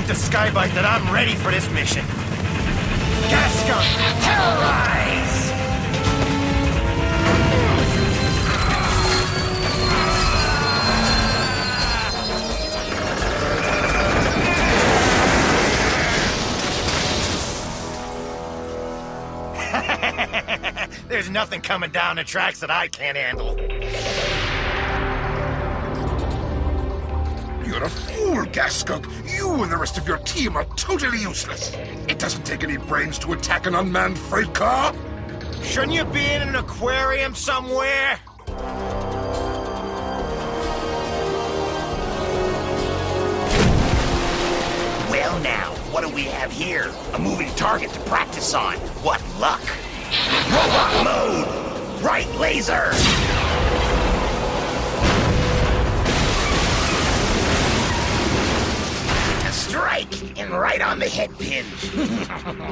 prove to Skybite that I'm ready for this mission. Gascon, terrorize! There's nothing coming down the tracks that I can't handle. You're a fool, Gasskunk. You and the rest of your team are totally useless. It doesn't take any brains to attack an unmanned freight car. Shouldn't you be in an aquarium somewhere? Well now, what do we have here? A moving target to practice on. What luck! Robot mode! Right laser! A strike! And right on the head pin.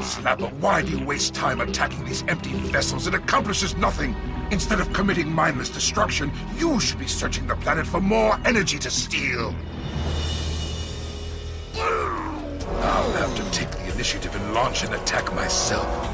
Slapper, why do you waste time attacking these empty vessels? It accomplishes nothing. Instead of committing mindless destruction, you should be searching the planet for more energy to steal. I'll have to take the initiative and launch an attack myself.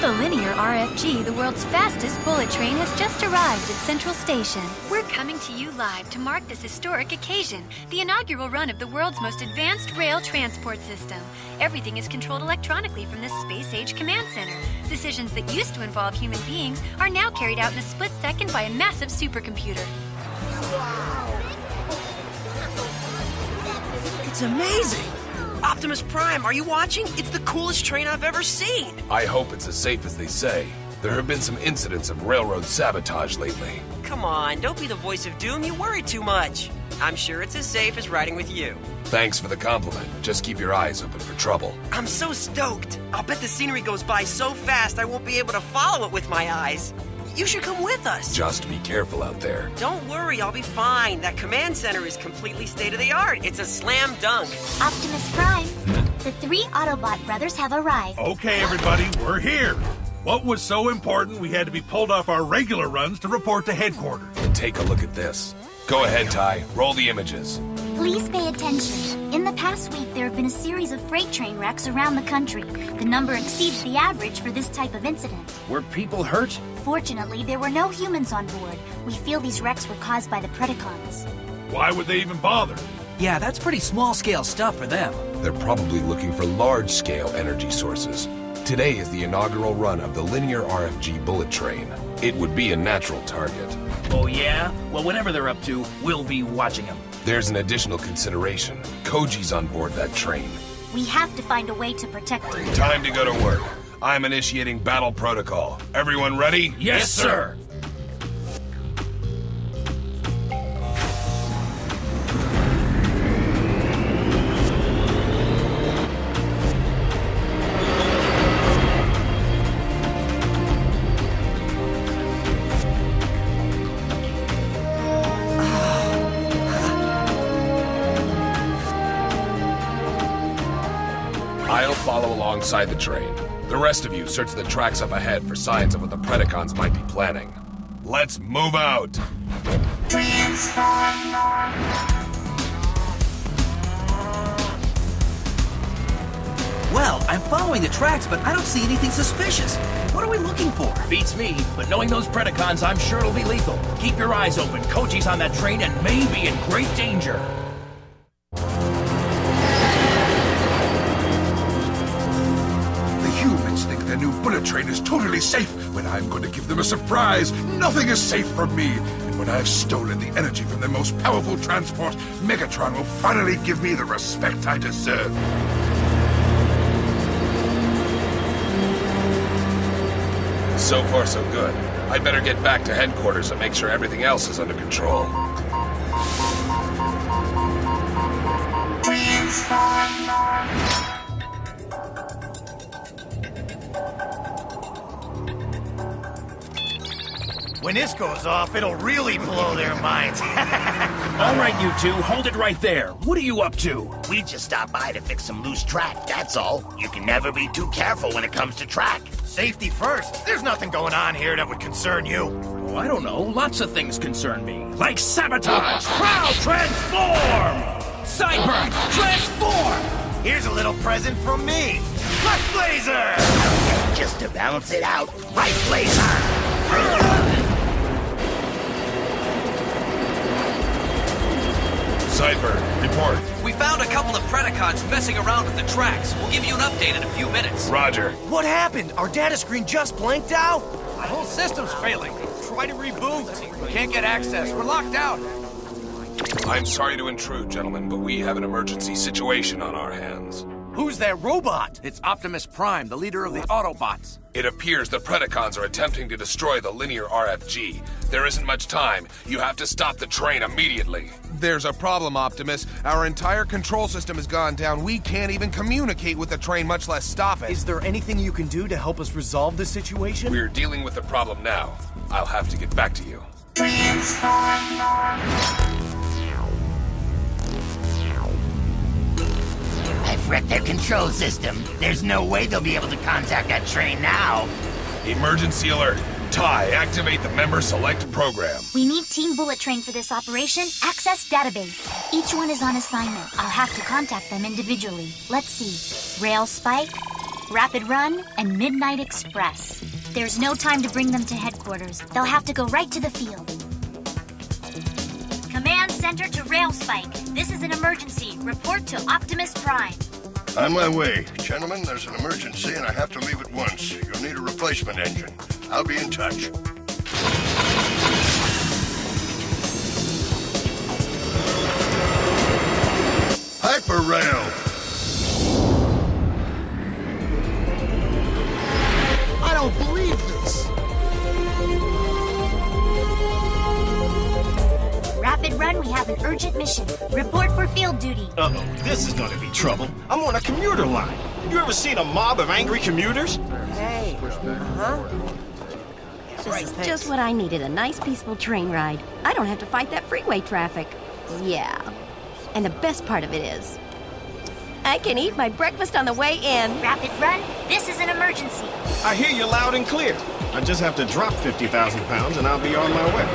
The Linear RFG, the world's fastest bullet train, has just arrived at Central Station. We're coming to you live to mark this historic occasion, the inaugural run of the world's most advanced rail transport system. Everything is controlled electronically from this space-age command center. Decisions that used to involve human beings are now carried out in a split second by a massive supercomputer. It's amazing! Optimus Prime, are you watching? It's the coolest train I've ever seen! I hope it's as safe as they say. There have been some incidents of railroad sabotage lately. Come on, don't be the voice of doom. You worry too much. I'm sure it's as safe as riding with you. Thanks for the compliment. Just keep your eyes open for trouble. I'm so stoked. I'll bet the scenery goes by so fast I won't be able to follow it with my eyes. You should come with us. Just be careful out there. Don't worry, I'll be fine. That command center is completely state-of-the-art. It's a slam dunk. Optimus Prime, the three Autobot brothers have arrived. Okay, everybody, we're here. What was so important we had to be pulled off our regular runs to report to headquarters? And take a look at this. Go ahead, Ty. Roll the images. Please pay attention. In the past week, there have been a series of freight train wrecks around the country. The number exceeds the average for this type of incident. Were people hurt? Fortunately, there were no humans on board. We feel these wrecks were caused by the Predacons. Why would they even bother? Yeah, that's pretty small-scale stuff for them. They're probably looking for large-scale energy sources. Today is the inaugural run of the Linear RFG bullet train. It would be a natural target. Oh, yeah? Well, whatever they're up to, we'll be watching them. There's an additional consideration. Koji's on board that train. We have to find a way to protect him. Time to go to work. I'm initiating battle protocol. Everyone ready? Yes, sir! I'll follow alongside the train. The rest of you search the tracks up ahead for signs of what the Predacons might be planning. Let's move out! Well, I'm following the tracks, but I don't see anything suspicious. What are we looking for? Beats me, but knowing those Predacons, I'm sure it'll be lethal. Keep your eyes open. Koji's on that train and may be in great danger. The new bullet train is totally safe, but I'm going to give them a surprise. Nothing is safe from me. And when I've stolen the energy from their most powerful transport, Megatron will finally give me the respect I deserve. So far, so good. I'd better get back to headquarters and make sure everything else is under control. When this goes off, it'll really blow their minds. All right, you two, hold it right there. What are you up to? We just stopped by to fix some loose track, that's all. You can never be too careful when it comes to track. Safety first. There's nothing going on here that would concern you. Oh, I don't know. Lots of things concern me. Like sabotage. Prowl, transform! Sideburn, transform! Here's a little present from me. Left Blazer! Just to balance it out, right Blazer! Sideburn, report. We found a couple of Predacons messing around with the tracks. We'll give you an update in a few minutes. Roger. What happened? Our data screen just blanked out. My whole system's failing. Try to reboot. Can't get access. We're locked out. I'm sorry to intrude, gentlemen, but we have an emergency situation on our hands. Who's that robot? It's Optimus Prime, the leader of the Autobots. It appears the Predacons are attempting to destroy the linear RFG. There isn't much time. You have to stop the train immediately. There's a problem, Optimus. Our entire control system has gone down. We can't even communicate with the train, much less stop it. Is there anything you can do to help us resolve the situation? We're dealing with the problem now. I'll have to get back to you. I've wrecked their control system. There's no way they'll be able to contact that train now. Emergency alert. Ty, activate the member select program. We need Team Bullet Train for this operation. Access database. Each one is on assignment. I'll have to contact them individually. Let's see. Rail Spike, Rapid Run, and Midnight Express. There's no time to bring them to headquarters. They'll have to go right to the field. Command Center to Rail Spike. This is an emergency. Report to Optimus Prime. On my way. Gentlemen, there's an emergency and I have to leave at once. You'll need a replacement engine. I'll be in touch. Hyperrail! I don't believe this. Rapid Run, we have an urgent mission. Report for field duty. Uh-oh, this is gonna be trouble. I'm on a commuter line. You ever seen a mob of angry commuters? Hey. This is just what I needed, a nice peaceful train ride. I don't have to fight that freeway traffic. Yeah. And the best part of it is, I can eat my breakfast on the way in. Rapid Run, this is an emergency. I hear you loud and clear. I just have to drop 50,000 pounds and I'll be on my way.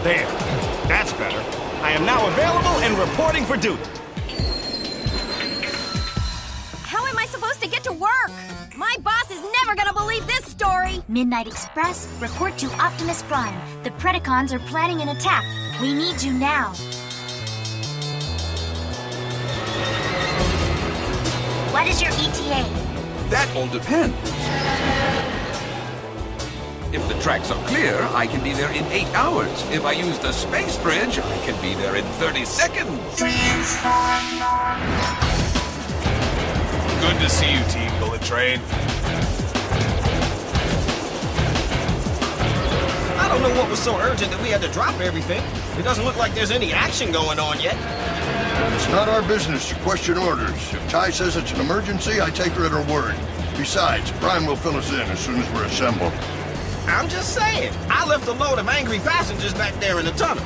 There. That's better. I am now available and reporting for duty. How am I supposed to get to work? My boss is never gonna believe this story. Midnight Express, report to Optimus Prime. The Predacons are planning an attack. We need you now. What is your ETA? That all depends. If the tracks are clear, I can be there in 8 hours. If I use the space bridge, I can be there in 30 seconds. Good to see you, Team Bullet Train. I don't know what was so urgent that we had to drop everything. It doesn't look like there's any action going on yet. It's not our business to question orders. If Ty says it's an emergency, I take her at her word. Besides, Prime will fill us in as soon as we're assembled. I'm just saying. I left a load of angry passengers back there in the tunnel.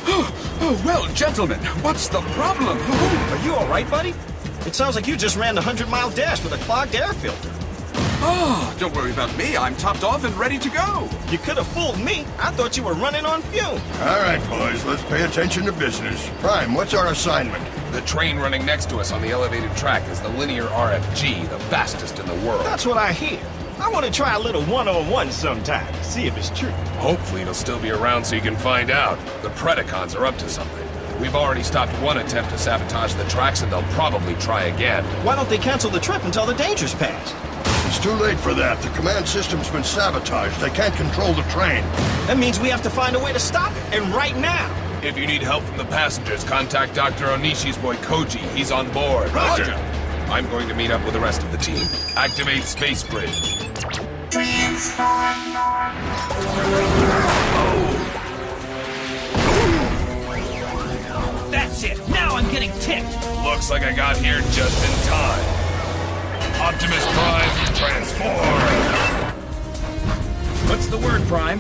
Oh, well, gentlemen, what's the problem? Are you all right, buddy? It sounds like you just ran the 100-mile dash with a clogged air filter. Oh, don't worry about me. I'm topped off and ready to go. You could have fooled me. I thought you were running on fume. All right, boys, let's pay attention to business. Prime, what's our assignment? The train running next to us on the elevated track is the linear RFG, the fastest in the world. That's what I hear. I want to try a little one-on-one sometime, see if it's true. Hopefully it'll still be around so you can find out. The Predacons are up to something. We've already stopped one attempt to sabotage the tracks, and they'll probably try again. Why don't they cancel the trip until the danger's passed? It's too late for that. The command system's been sabotaged. They can't control the train. That means we have to find a way to stop it, and right now. If you need help from the passengers, contact Dr. Onishi's boy Koji. He's on board. Roger. I'm going to meet up with the rest of the team. Activate Space Bridge. That's it. Now I'm getting ticked. Looks like I got here just in time. Optimus Prime, transform! Prime.